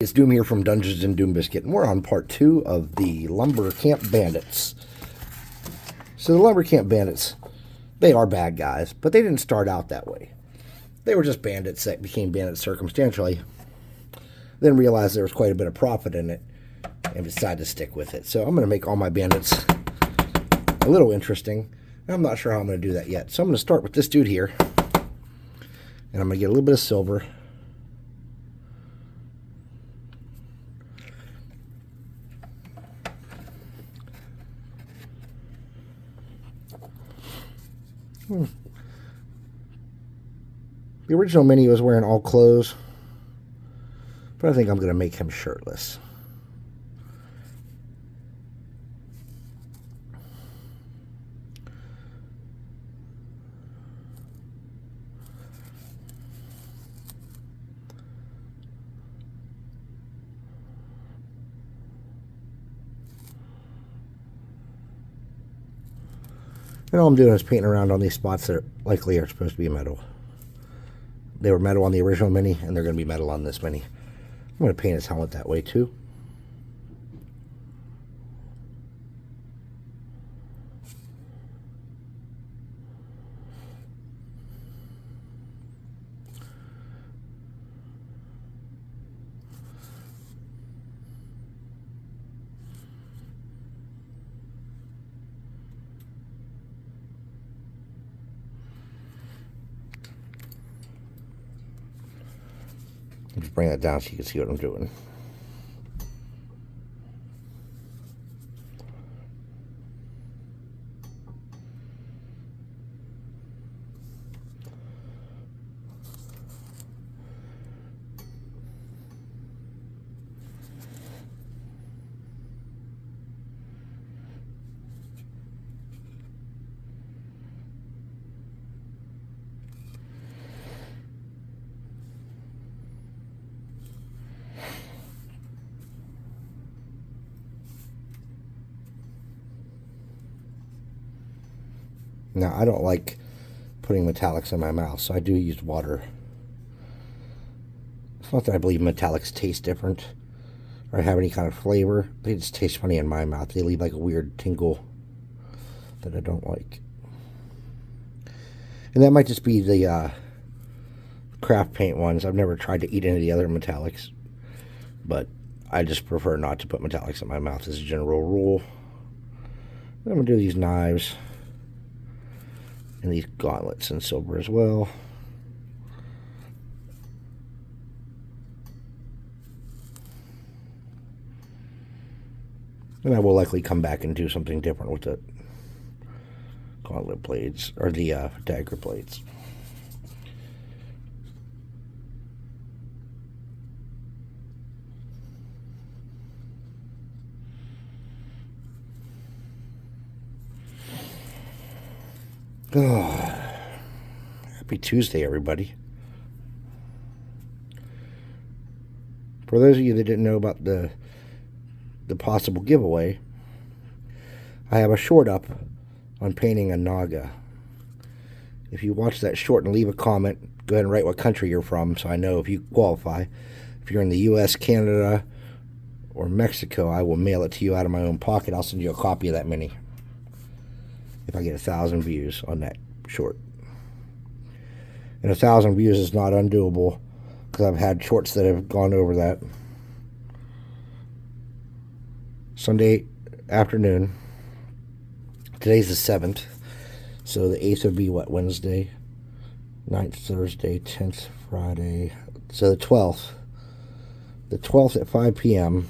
It's Doom here from Dungeons and Doom Biscuit, and we're on part 2 of the Lumber Camp Bandits. So the Lumber Camp Bandits, they are bad guys, but they didn't start out that way. They were just bandits that became bandits circumstantially, then realized there was quite a bit of profit in it, and decided to stick with it. So I'm going to make all my bandits a little interesting. I'm not sure how I'm going to do that yet. So I'm going to start with this dude here, and I'm going to get a little bit of silver. The original mini was wearing all clothes, but I think I'm going to make him shirtless. And all I'm doing is painting around on these spots that likely are supposed to be metal. They were metal on the original mini, and they're going to be metal on this mini. I'm going to paint his helmet that way too. Just bring that down so you can see what I'm doing. Now, I don't like putting metallics in my mouth, so I do use water. It's not that I believe metallics taste different or have any kind of flavor. They just taste funny in my mouth. They leave like a weird tingle that I don't like. And that might just be the craft paint ones. I've never tried to eat any of the other metallics, but I just prefer not to put metallics in my mouth as a general rule. I'm going to do these knives. And these gauntlets in silver as well. And I will likely come back and do something different with the gauntlet blades, or the dagger blades. Oh, happy Tuesday, everybody. For those of you that didn't know about the possible giveaway, I have a short up on painting a Naga. If you watch that short and leave a comment, go ahead and write what country you're from so I know if you qualify. If you're in the U.S., Canada, or Mexico, I will mail it to you out of my own pocket. I'll send you a copy of that mini if I get 1,000 views on that short. And 1,000 views is not undoable, because I've had shorts that have gone over that. Sunday afternoon. Today's the 7th. So the 8th would be what, Wednesday? 9th, Thursday, 10th, Friday. So the 12th. The 12th at 5 p.m.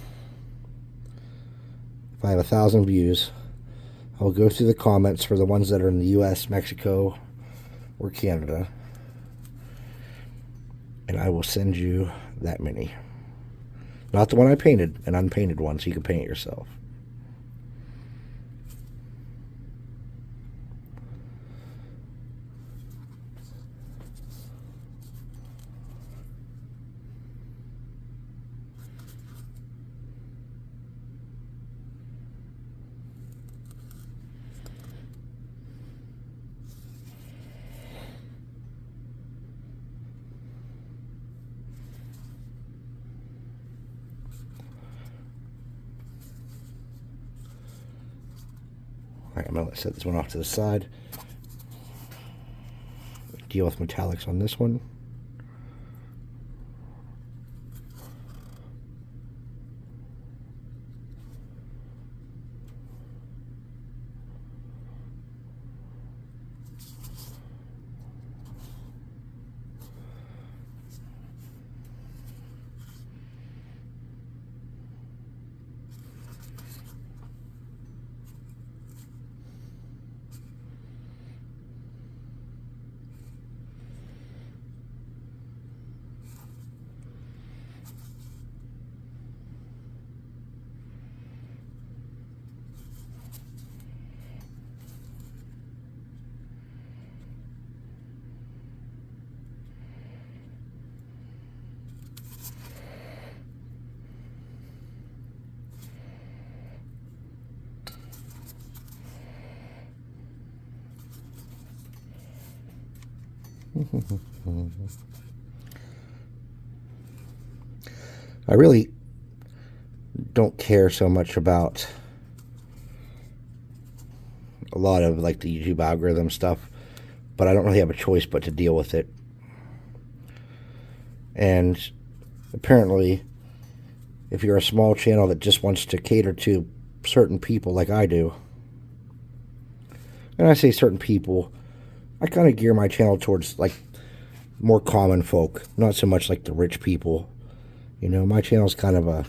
If I have 1,000 views, I'll go through the comments for the ones that are in the U.S., Mexico, or Canada, and I will send you that mini. Not the one I painted, an unpainted one, so you can paint it yourself. Alright, I'm going to set this one off to the side. Deal with metallics on this one. I really don't care so much about a lot of like the YouTube algorithm stuff, but I don't really have a choice but to deal with it. And apparently, if you're a small channel that just wants to cater to certain people like I do, and I say certain people, I kind of gear my channel towards like more common folk, not so much like the rich people. You know, my channel's kind of a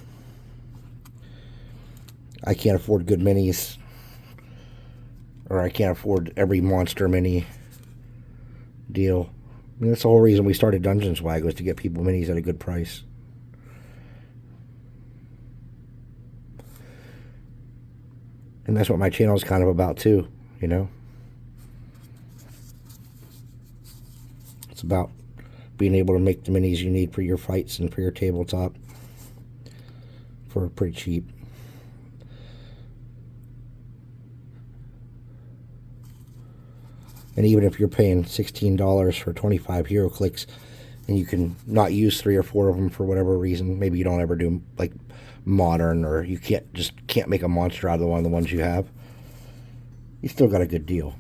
I can't afford good minis, or I can't afford every monster mini deal. I mean, that's the whole reason we started Dungeon Swag, was to get people minis at a good price. And that's what my channel is kind of about too, you know? It's about being able to make the minis you need for your fights and for your tabletop for pretty cheap. And even if you're paying $16 for 25 hero clicks, and you can not use 3 or 4 of them for whatever reason, maybe you don't ever do like modern, or you can't make a monster out of one of the ones you have, you still got a good deal.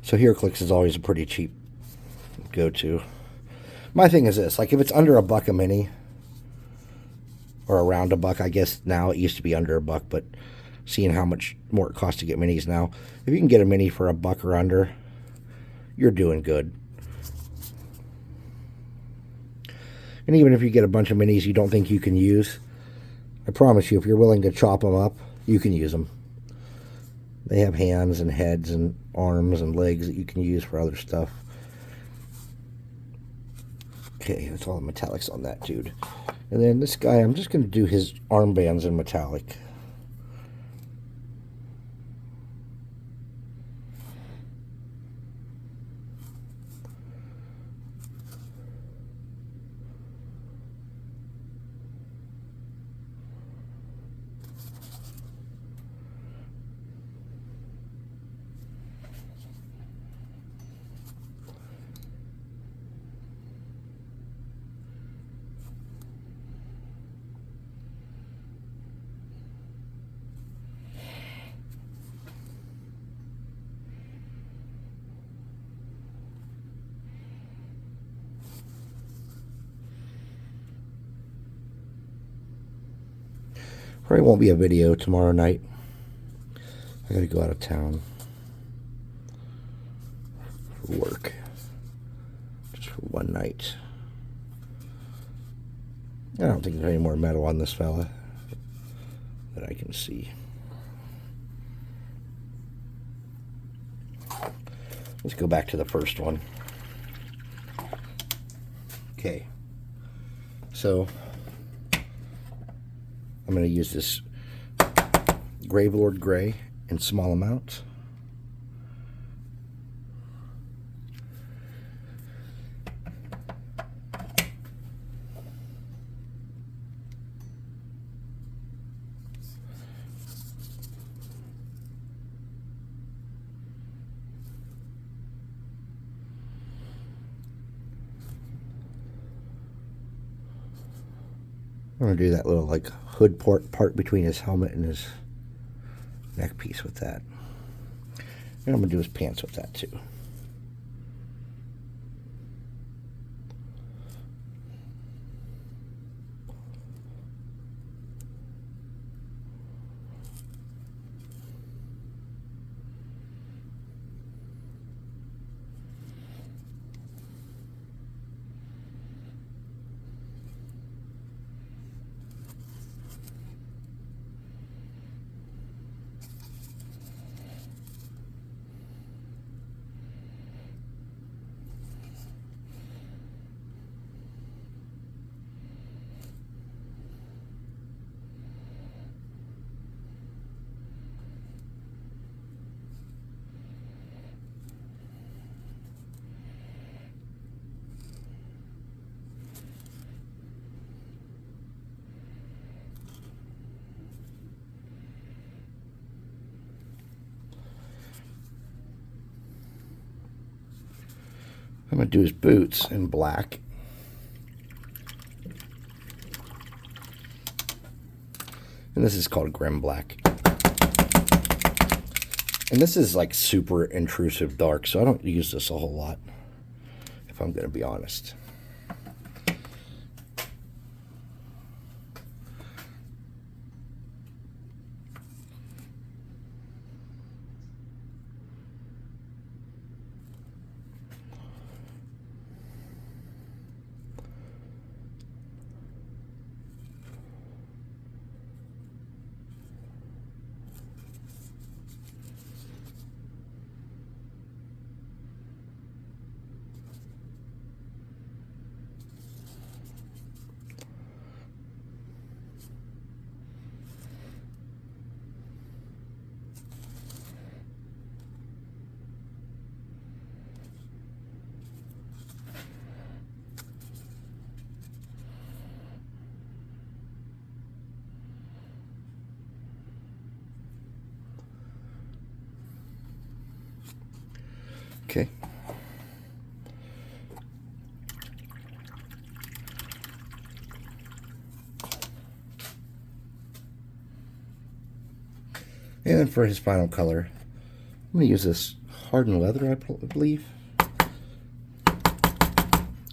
So hero clicks is always a pretty cheap go-to. My thing is this, like if it's under $1 a mini, or around $1, I guess now, it used to be under $1, but seeing how much more it costs to get minis now, if you can get a mini for $1 or under, you're doing good. And even if you get a bunch of minis you don't think you can use, I promise you, if you're willing to chop them up, you can use them. They have hands and heads and arms and legs that you can use for other stuff. Okay, that's all the metallics on that dude. And then this guy, I'm just going to do his armbands in metallic. Probably won't be a video tomorrow night. I gotta go out of town for work, just for one night. I don't think there's any more metal on this fella that I can see. Let's go back to the first one. Okay, so I'm going to use this Gravelord Gray in small amounts. I'm going to do that little like hood part between his helmet and his neck piece with that. And I'm going to do his pants with that too. I'm going to do his boots in black. And this is called Grim Black. And this is like super intrusive dark, so I don't use this a whole lot, if I'm going to be honest. Okay. And then for his final color, I'm going to use this hardened leather, I believe. I'm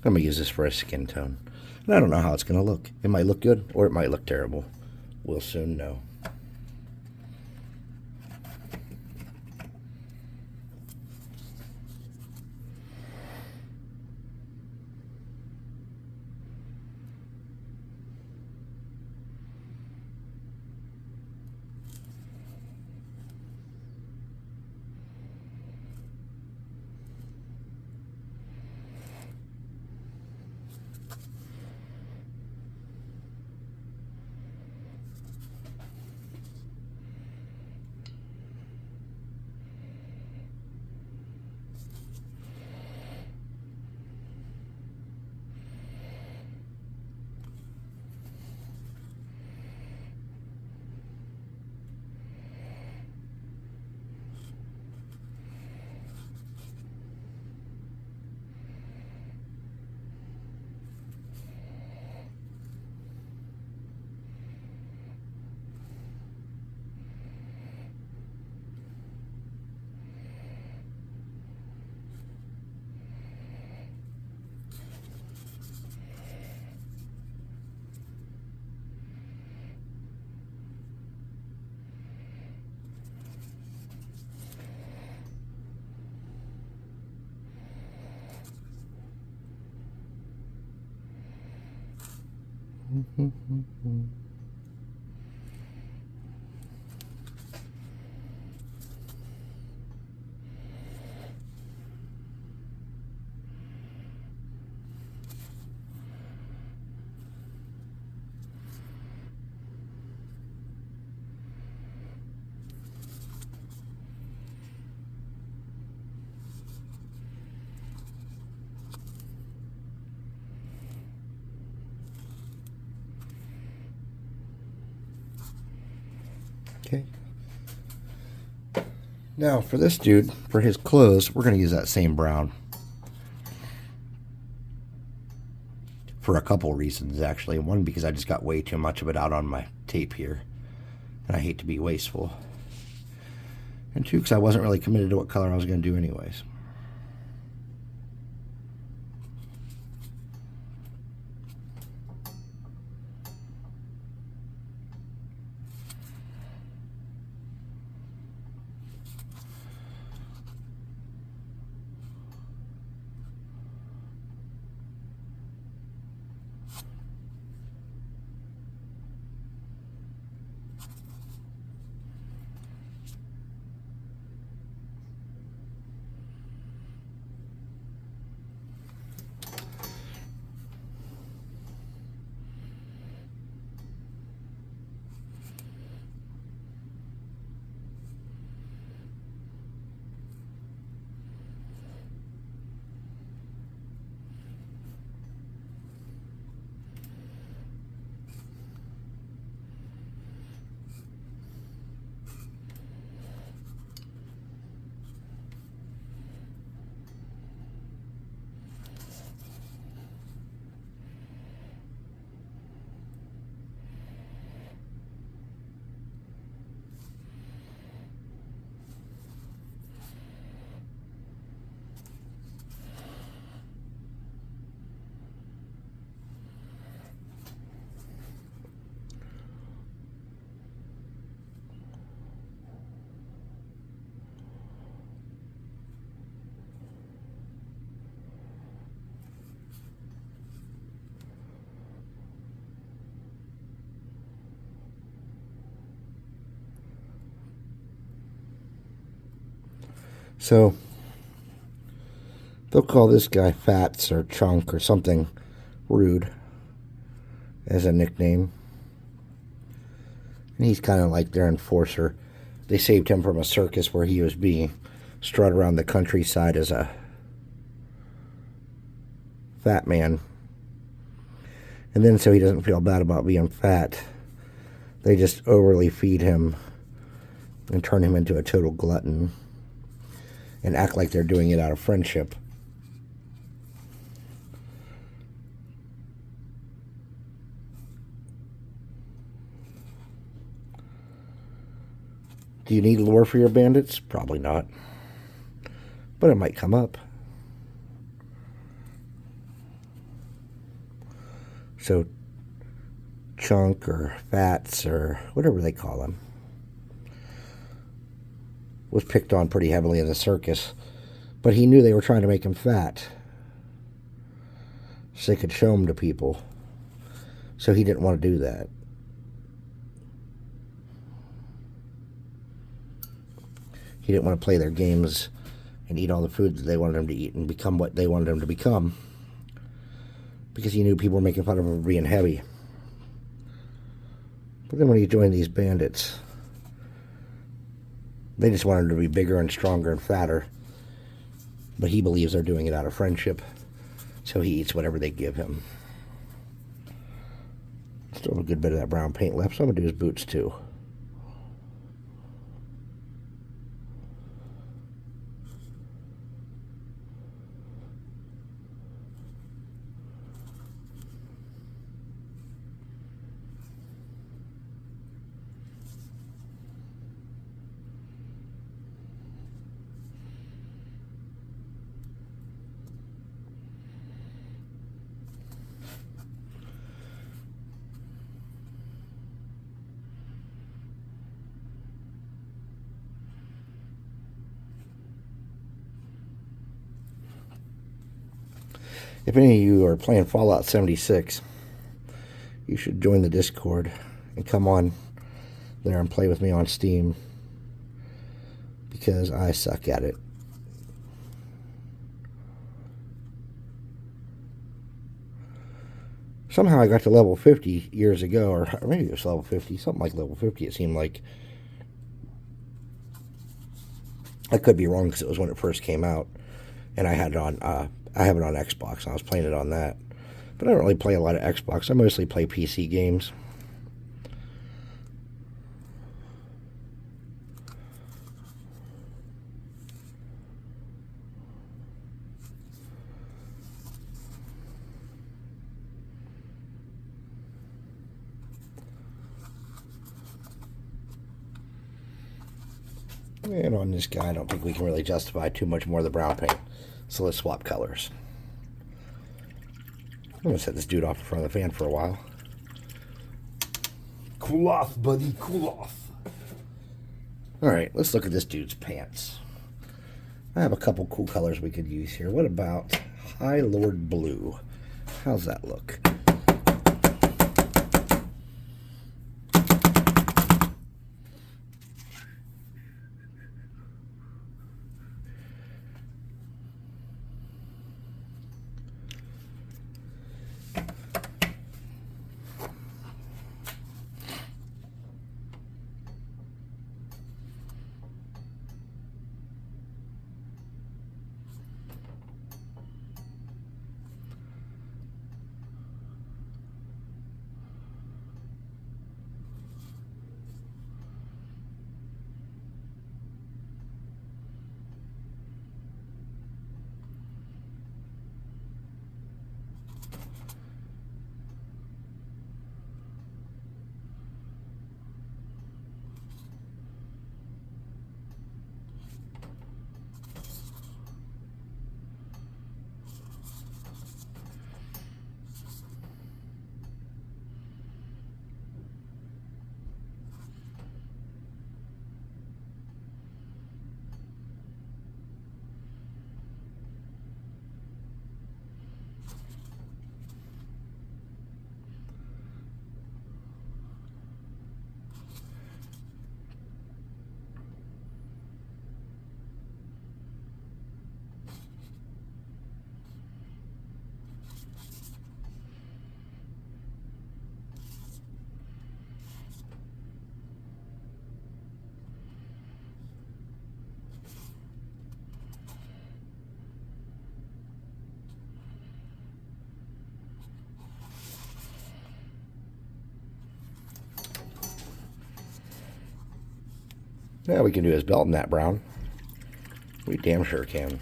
going to use this for a skin tone. And I don't know how it's going to look. It might look good or it might look terrible. We'll soon know. Okay. Now for this dude, for his clothes, we're going to use that same brown. for a couple reasons, actually. One, because I just got way too much of it out on my tape here, and I hate to be wasteful. And two, because I wasn't really committed to what color I was going to do anyways. So they'll call this guy Fats or Chunk or something rude as a nickname. And he's kind of like their enforcer. They saved him from a circus where he was being strut around the countryside as a fat man. And then so he doesn't feel bad about being fat, they just overly feed him and turn him into a total glutton and act like they're doing it out of friendship. Do you need lore for your bandits? Probably not. But it might come up. So, Chunk or Fats or whatever they call them was picked on pretty heavily in the circus. But he knew they were trying to make him fat so they could show him to people. So he didn't want to do that. He didn't want to play their games and eat all the food that they wanted him to eat and become what they wanted him to become, because he knew people were making fun of him for being heavy. But then when he joined these bandits, they just wanted him to be bigger and stronger and fatter. But he believes they're doing it out of friendship, so he eats whatever they give him. Still have a good bit of that brown paint left, so I'm going to do his boots too. If any of you are playing Fallout 76, you should join the Discord and come on there and play with me on Steam, because I suck at it. Somehow I got to level 50 years ago, or maybe it was level 50, something like level 50 it seemed like. I could be wrong because it was when it first came out, and I had it on. I have it on Xbox, and I was playing it on that. But I don't really play a lot of Xbox. I mostly play PC games. And on this guy, I don't think we can really justify too much more of the brown paint. So let's swap colors. I'm going to set this dude off in front of the fan for a while. Cool off, buddy. Cool off. Alright, let's look at this dude's pants. I have a couple cool colors we could use here. What about High Lord Blue? How's that look? Yeah, we can do his belt in that brown. We damn sure can.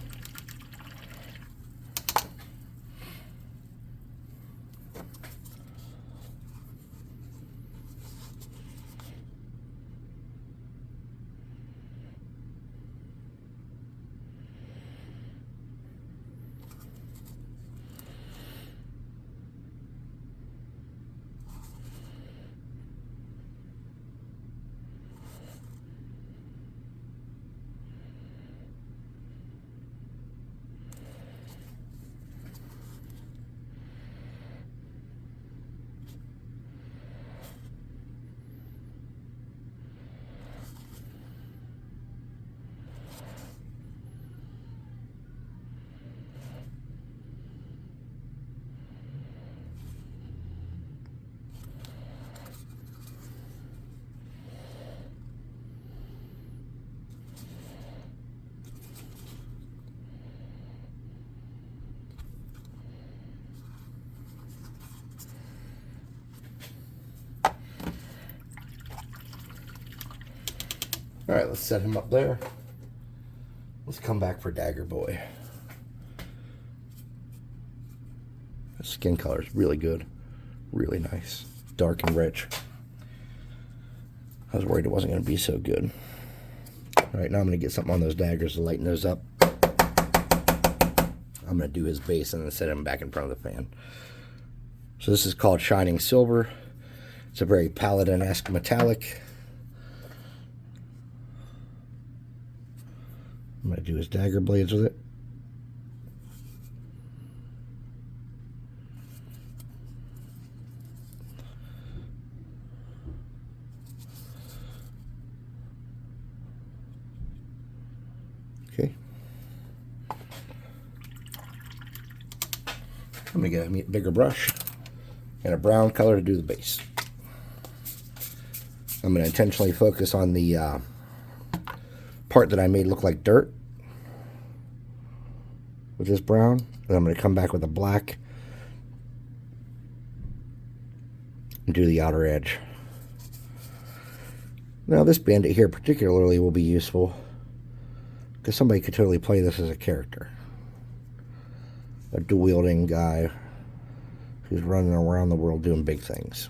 All right, let's set him up there. Let's come back for Dagger Boy. The skin color is really good. Really nice. Dark and rich. I was worried it wasn't going to be so good. All right, now I'm going to get something on those daggers to lighten those up. I'm going to do his base and then set him back in front of the fan. So this is called Shining Silver. It's a very Paladin-esque metallic. I'm going to do his dagger blades with it. Okay. I'm going to get a bigger brush and a brown color to do the base. I'm going to intentionally focus on the part that I made look like dirt with this brown, and I'm going to come back with a black and do the outer edge. Now this bandit here particularly will be useful because somebody could totally play this as a character, a dual-wielding guy who's running around the world doing big things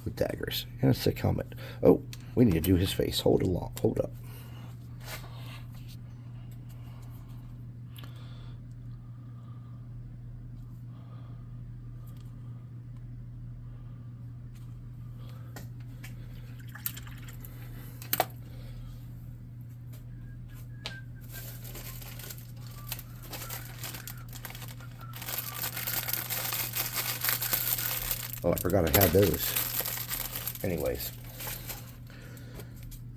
with daggers and a sick helmet. Oh, We need to do his face. Hold up. Oh, I forgot I had those. Anyways,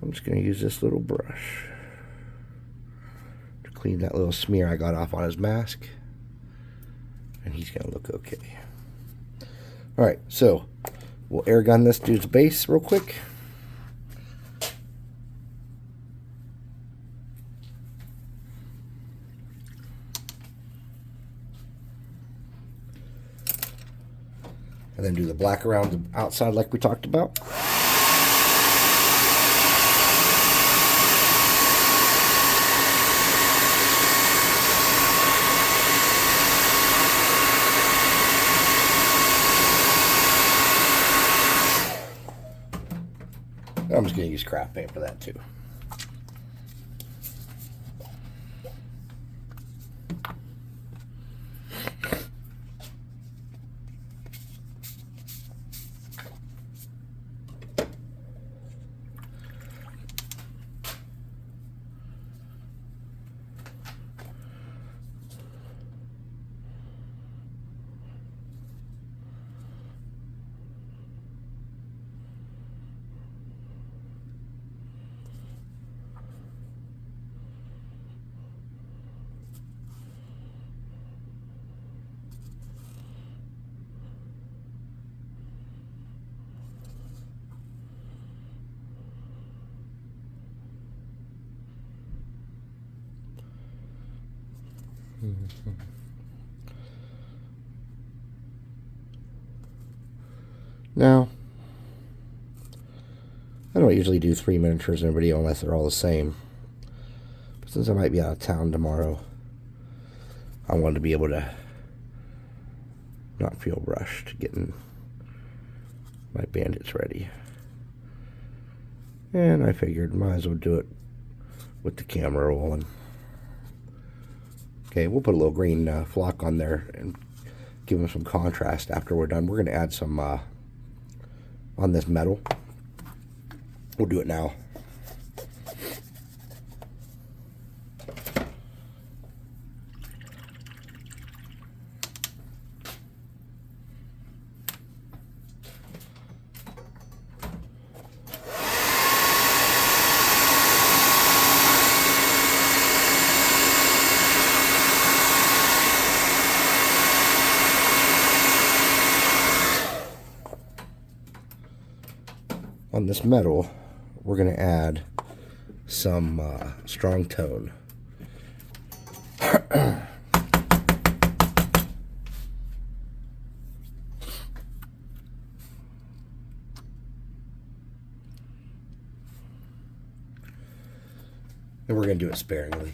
I'm just going to use this little brush to clean that little smear I got off on his mask. And he's going to look okay. Alright, so we'll air gun this dude's base real quick. And then do the black around the outside like we talked about. I'm just going to use craft paint for that too. Now, I don't usually do 3 miniatures in a video unless they're all the same. But since I might be out of town tomorrow, I wanted to be able to not feel rushed getting my bandits ready. And I figured might as well do it with the camera rolling. Okay, we'll put a little green flock on there and give them some contrast after we're done. We're going to add some on this metal. We'll do it now. On this metal, we're going to add some strong tone. And we're going to do it sparingly.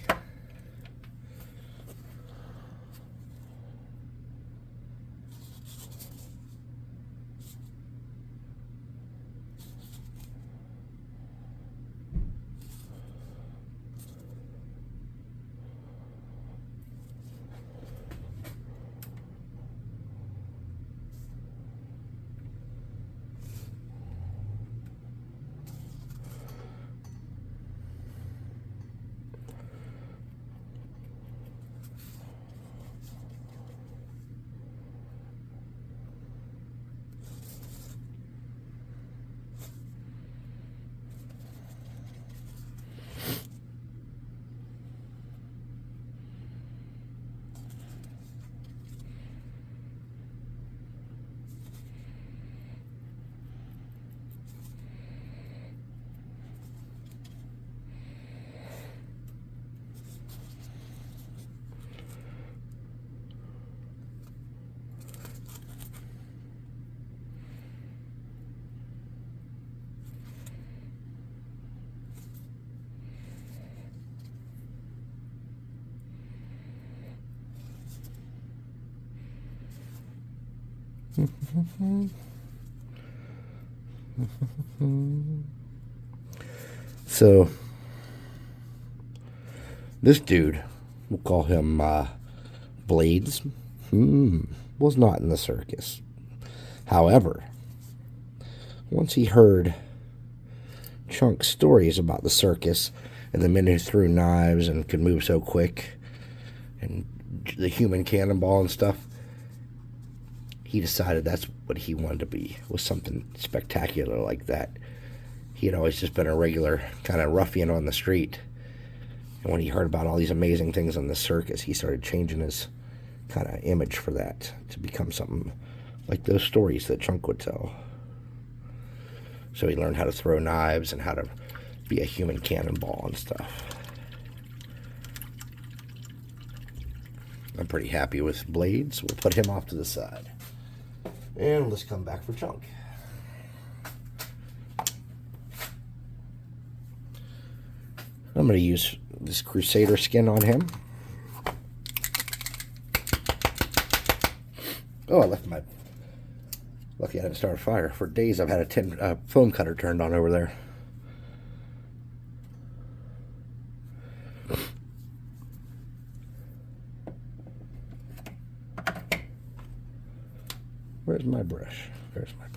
So this dude, we'll call him Blades, was not in the circus. However, once he heard Chunk's stories about the circus and the men who threw knives and could move so quick and the human cannonball and stuff, he decided that's what he wanted to be, was something spectacular like that. He had always just been a regular kind of ruffian on the street. And when he heard about all these amazing things in the circus, he started changing his kind of image for that to become something like those stories that Chunk would tell. So he learned how to throw knives and how to be a human cannonball and stuff. I'm pretty happy with Blades. We'll put him off to the side. And let's come back for Chunk. I'm going to use this Crusader skin on him. Oh, I left my... Lucky I didn't start a fire. For days I've had a tin foam cutter turned on over there. Where's my brush? There's my brush.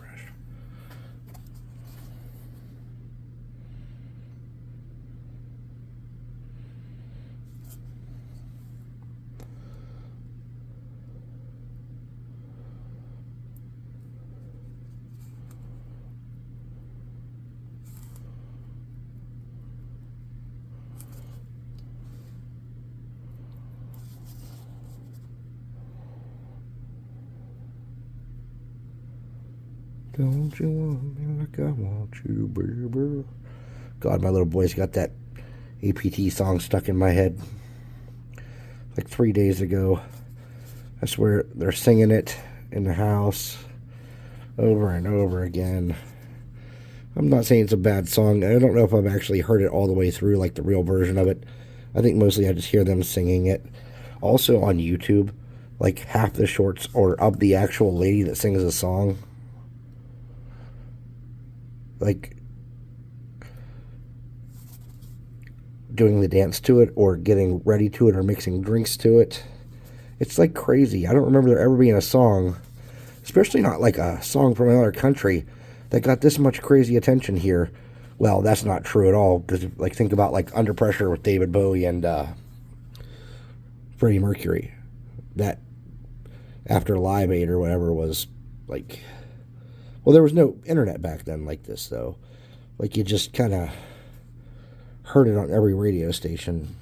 Don't you want me like I want you, baby? God, my little boy's got that APT song stuck in my head. Like 3 days ago. I swear they're singing it in the house over and over again. I'm not saying it's a bad song. I don't know if I've actually heard it all the way through, like the real version of it. I think mostly I just hear them singing it. Also on YouTube, like half the shorts or of the actual lady that sings the song, like doing the dance to it or getting ready to it or mixing drinks to it. It's like crazy. I don't remember there ever being a song, especially not like a song from another country, that got this much crazy attention here. Well, that's not true at all, because like think about like Under Pressure with David Bowie and Freddie Mercury. That after Live Aid or whatever was like, well, there was no internet back then like this, though. Like, you just kind of heard it on every radio station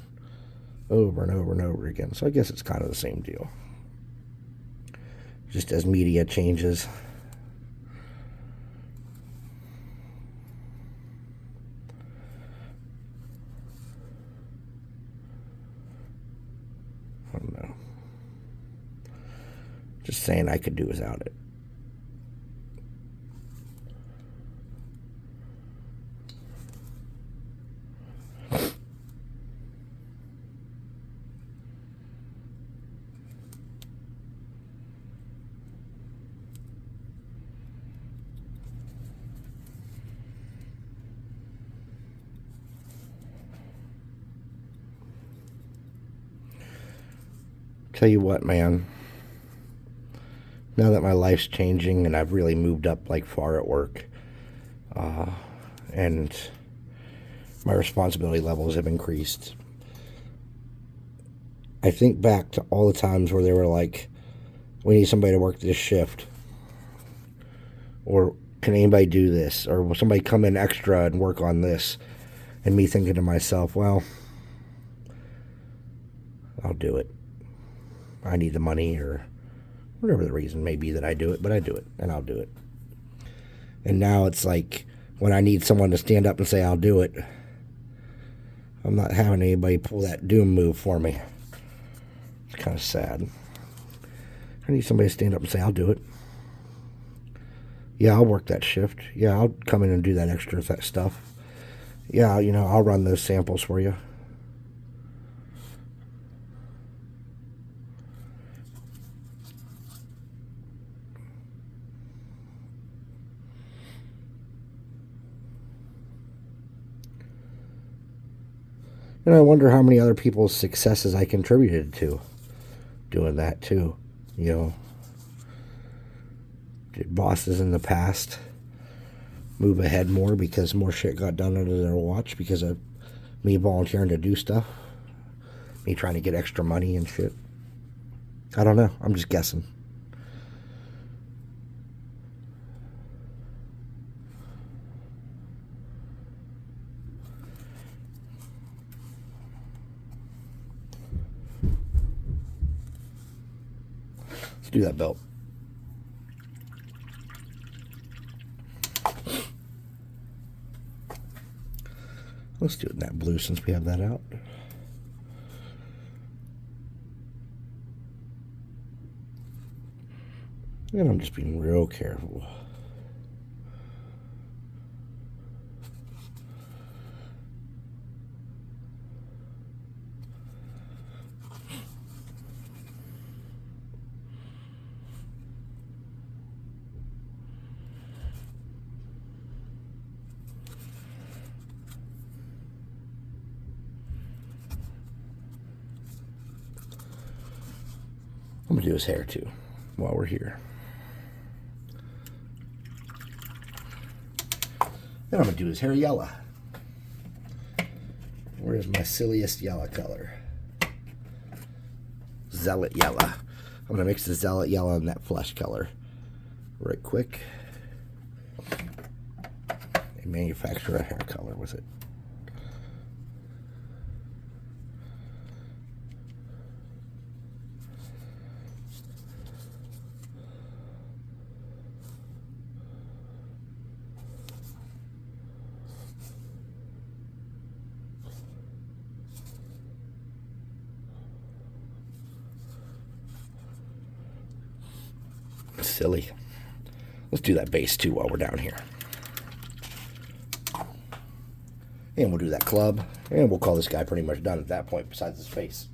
over and over and over again. So I guess it's kind of the same deal. Just as media changes. I don't know. Just saying I could do without it. Tell you what, man. Now that my life's changing and I've really moved up like far at work, and my responsibility levels have increased, I think back to all the times where they were like, we need somebody to work this shift, or can anybody do this, or will somebody come in extra and work on this, and me thinking to myself, well, I'll do it. I need the money, or whatever the reason may be that I do it, but I do it, and I'll do it. And now it's like, when I need someone to stand up and say, I'll do it, I'm not having anybody pull that doom move for me. It's kind of sad. I need somebody to stand up and say, I'll do it. Yeah, I'll work that shift. Yeah, I'll come in and do that extra stuff. Yeah, I'll run those samples for you. And I wonder how many other people's successes I contributed to doing that too. You know, did bosses in the past move ahead more because more shit got done under their watch because of me volunteering to do stuff? Me trying to get extra money and shit? I don't know. I'm just guessing. Let's do that belt. Let's do it in that blue since we have that out. And I'm just being real careful. I'm going to do his hair too while we're here. Then I'm going to do his hair yellow. Where's my silliest yellow color? Zealot yellow. I'm going to mix the zealot yellow and that flesh color right quick. And manufacture a hair color with it. Silly. Let's do that base too while we're down here. And we'll do that club. And we'll call this guy pretty much done at that point besides his face.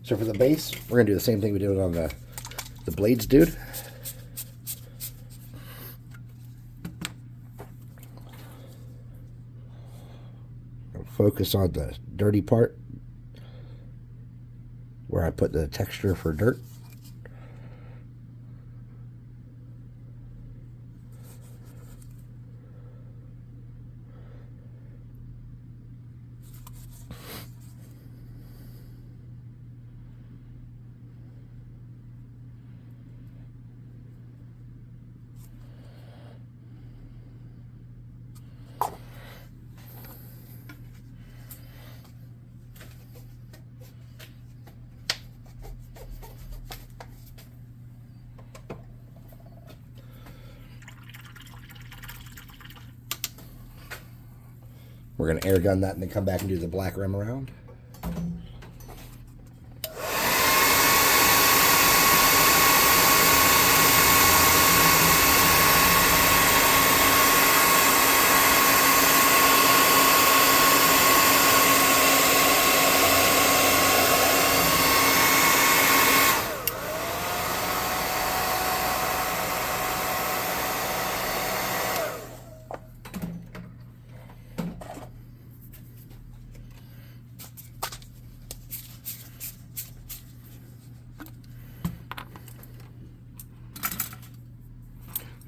So for the base, we're going to do the same thing we did on the blades dude. Focus on the dirty part where I put the texture for dirt. We're going to air gun that and then come back and do the black rim around.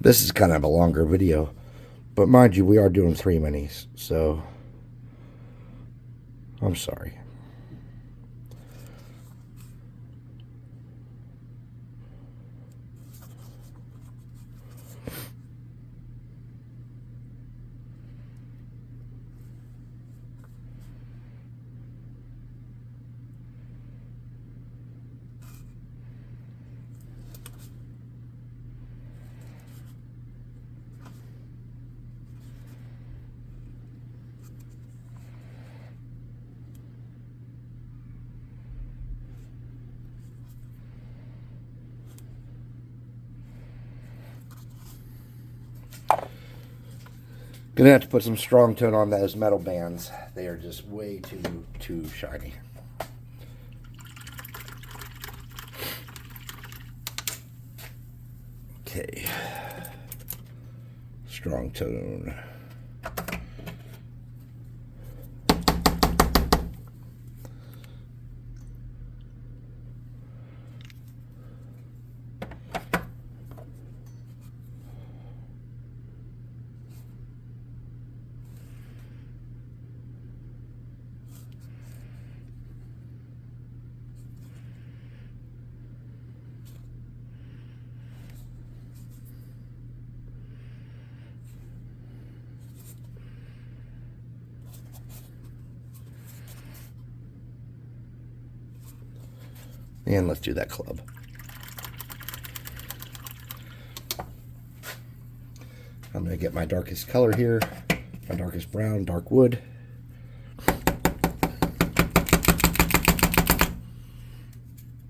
This is kind of a longer video, but mind you, we are doing 3 minis, so I'm sorry. Gonna have to put some strong tone on those metal bands. They are just way too shiny. Okay. Strong tone. And let's do that club. I'm going to get my darkest color here, my darkest brown, dark wood.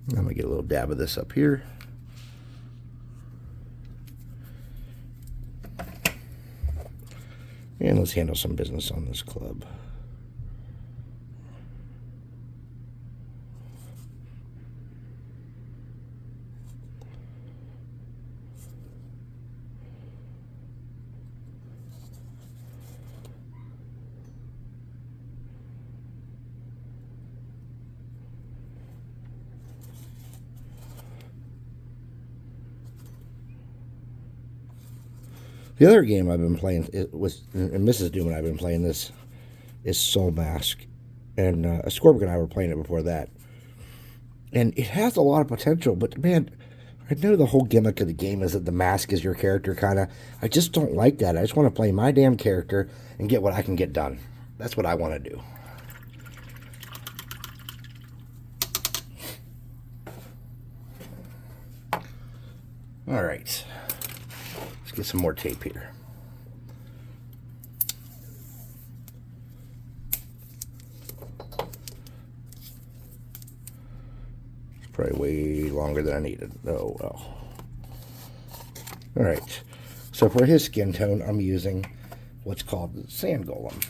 I'm going to get a little dab of this up here. And let's handle some business on this club. The other game I've been playing and Mrs. Doom and I've been playing this, is Soul Mask. And Scorpion and I were playing it before that. And it has a lot of potential, but man, I know the whole gimmick of the game is that the mask is your character, kind of. I just don't like that. I just want to play my damn character and get what I can get done. That's what I want to do. All right. Let's get some more tape here. It's probably way longer than I needed. Oh, well. All right. So for his skin tone, I'm using what's called the Sand Golem.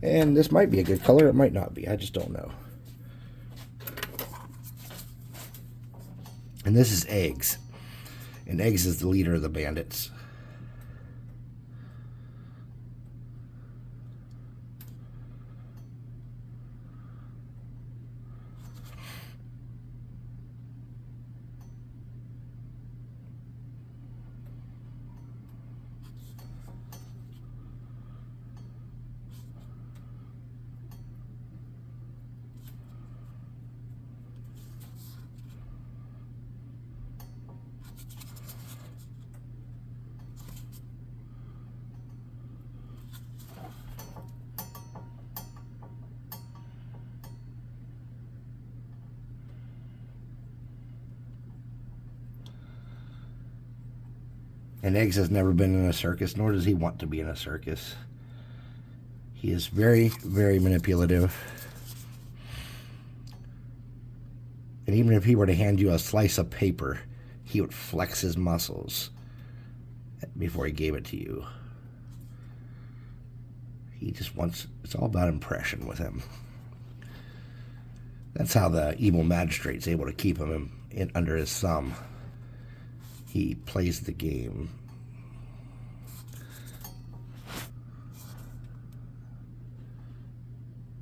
And this might be a good color, it might not be, I just don't know. And this is Eggs. And Eggs is the leader of the Bandits. And Eggs has never been in a circus, nor does he want to be in a circus. He is very, very manipulative. And even if he were to hand you a slice of paper, he would flex his muscles before he gave it to you. He just wants, it's all about impression with him. That's how the evil magistrate's able to keep him under his thumb. He plays the game.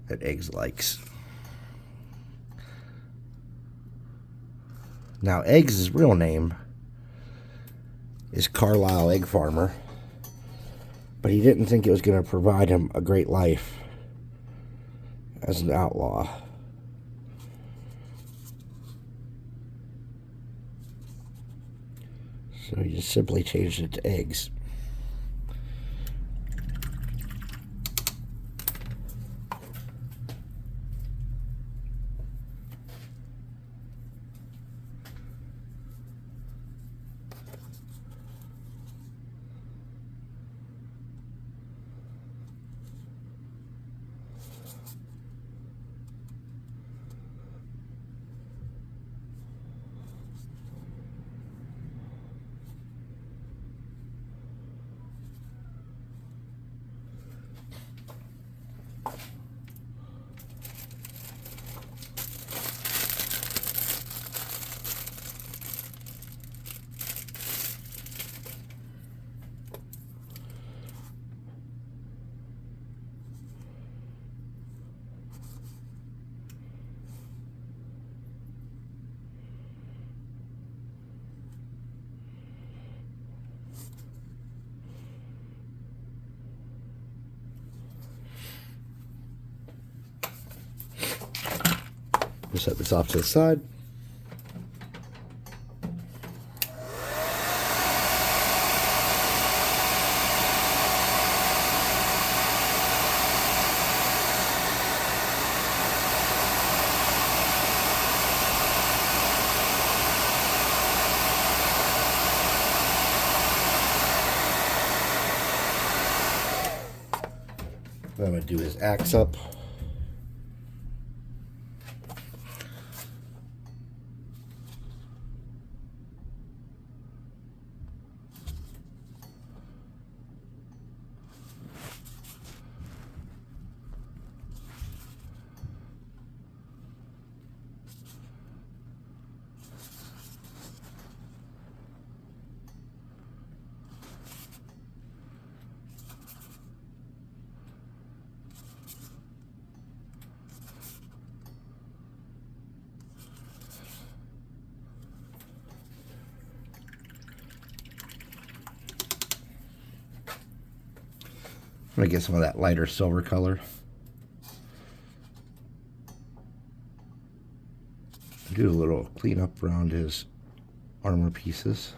That Eggs likes. Now, Eggs' real name is Carlisle Egg Farmer, but he didn't think it was going to provide him a great life as an outlaw. So he just simply changed it to Eggs. We'll set this off to the side. Then I'm going to do his axe up. I'm going to get some of that lighter silver color. Do a little cleanup around his armor pieces.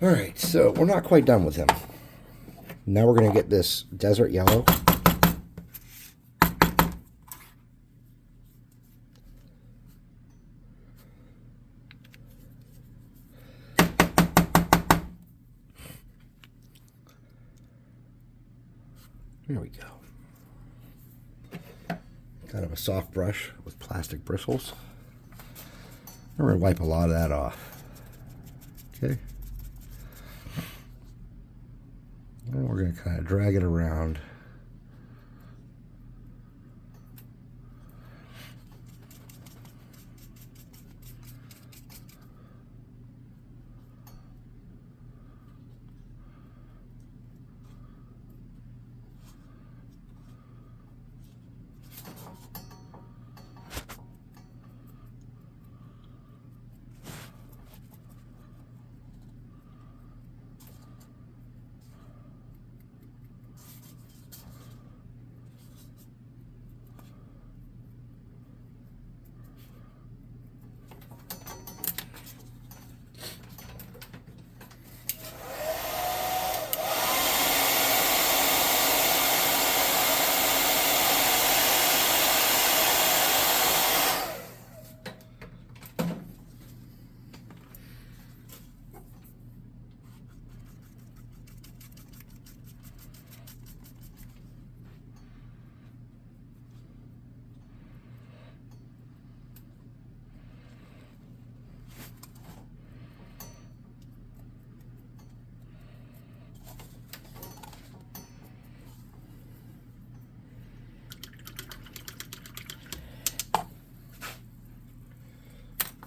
Alright, so we're not quite done with him. Now we're going to get this desert yellow. There we go. Kind of a soft brush with plastic bristles. We're going to wipe a lot of that off. Okay. And we're going to kind of drag it around.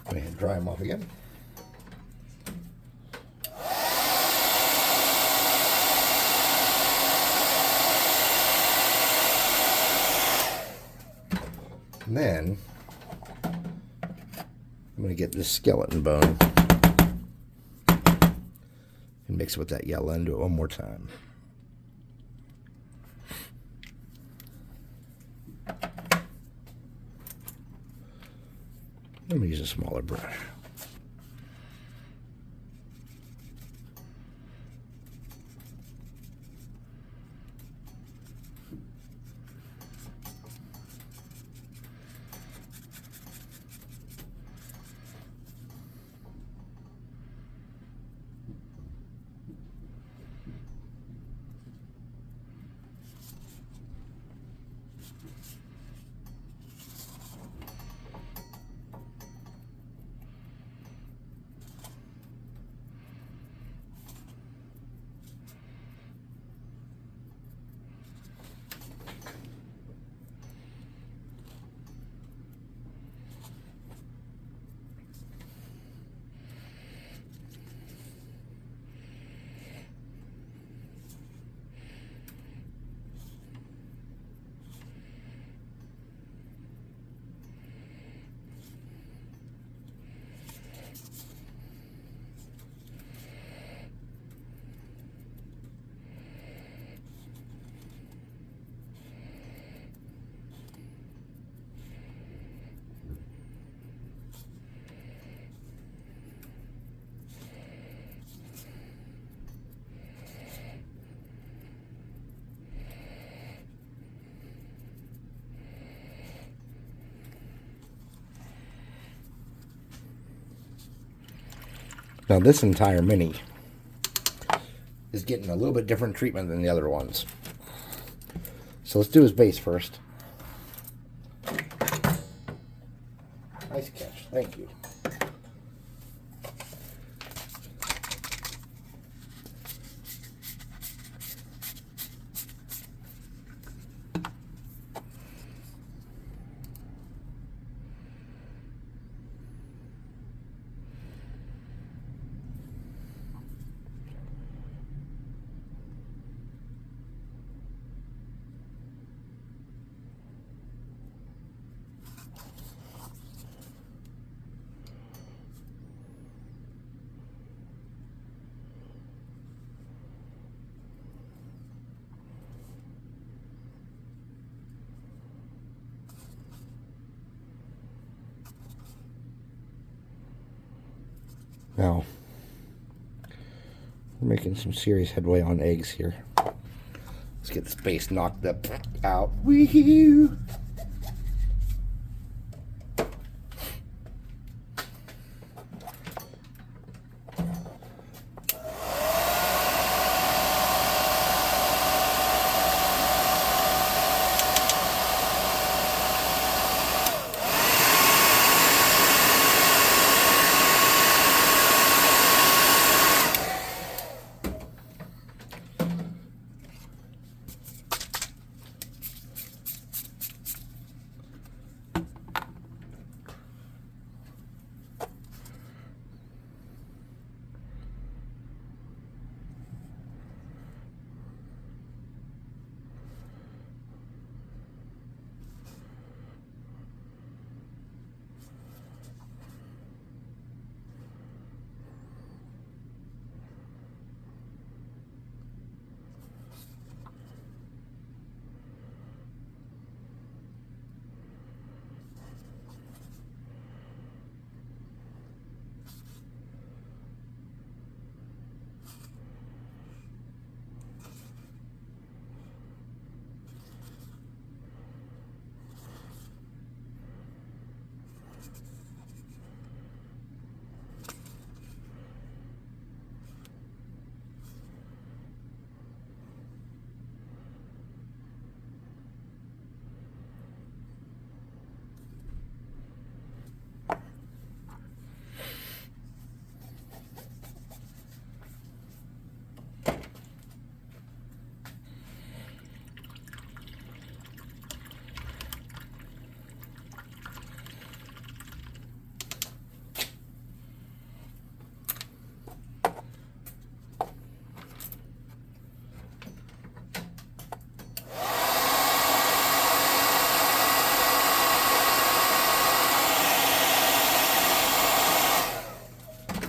Go ahead and dry them off again. And then I'm going to get this skeleton bone and mix it with that yellow and do it one more time. I'm going to use a smaller brush. Now this entire mini is getting a little bit different treatment than the other ones. So let's do his base first. Nice catch. Thank you. Now, we're making some serious headway on eggs here. Let's get this base knocked up out. Wee-hoo!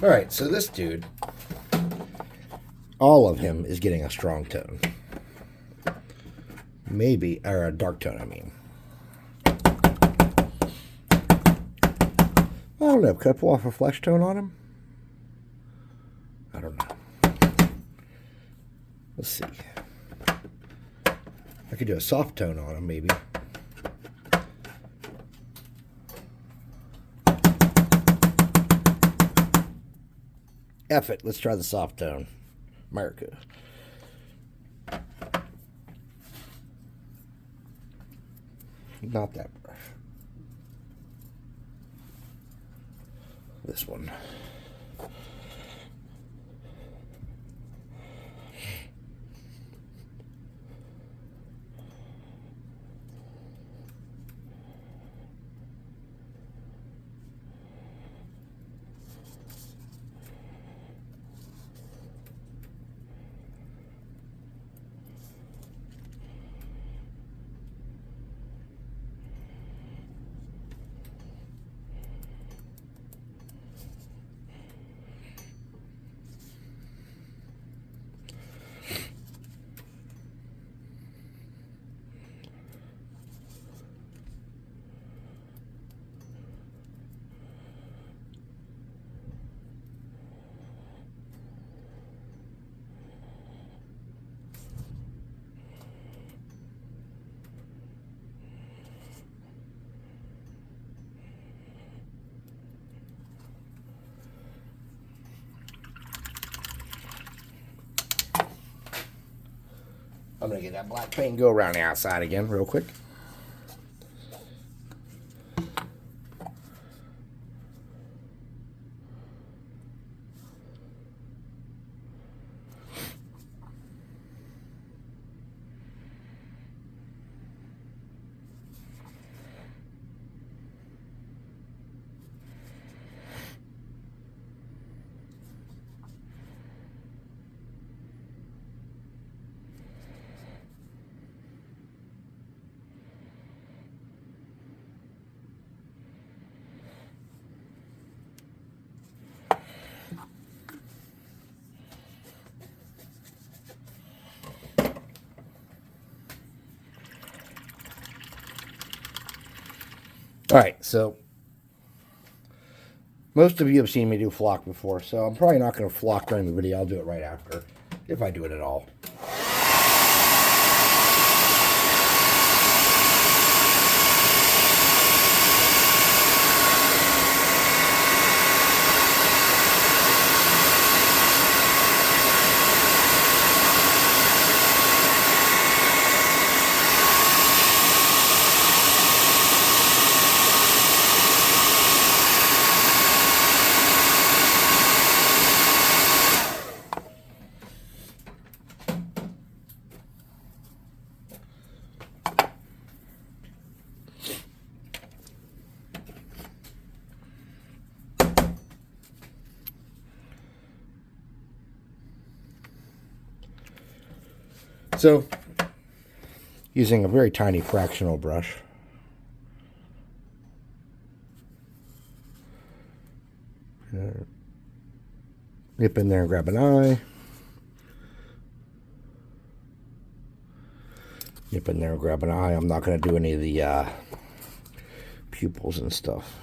Alright, so this dude, all of him is getting a strong tone. Maybe, or a dark tone, I mean. I don't know, could I pull off a flesh tone on him? I don't know. Let's see. I could do a soft tone on him, maybe. F it, let's try the soft tone. America. Not that brush. This one. I'm going to get that black paint and go around the outside again real quick. Alright, so most of you have seen me do flock before, so I'm probably not going to flock during the video. I'll do it right after, if I do it at all. So, using a very tiny fractional brush, nip in there and grab an eye, nip in there and grab an eye. I'm not going to do any of the pupils and stuff.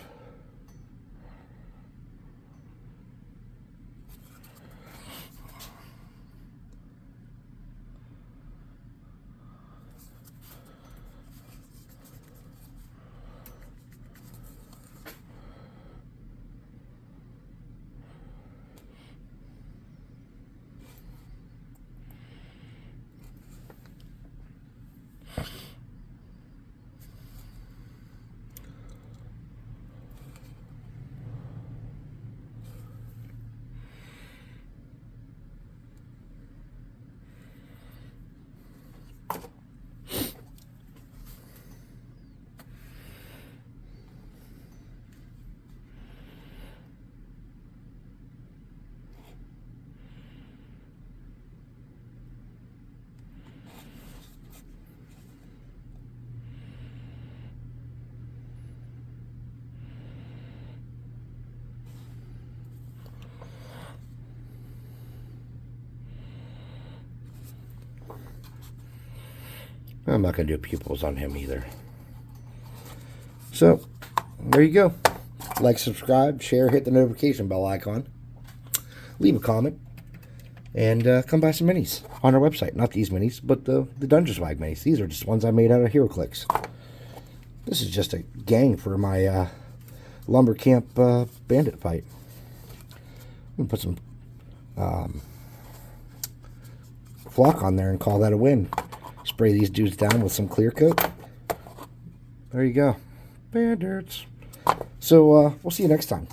I'm not going to do pupils on him either. So, there you go. Like, subscribe, share, hit the notification bell icon. Leave a comment. And come buy some minis on our website. Not these minis, but the Dungeon Swag minis. These are just ones I made out of HeroClix. This is just a gang for my lumber camp bandit fight. I'm going to put some flock on there and call that a win. Spray these dudes down with some clear coat. There you go. Bandits. So, we'll see you next time.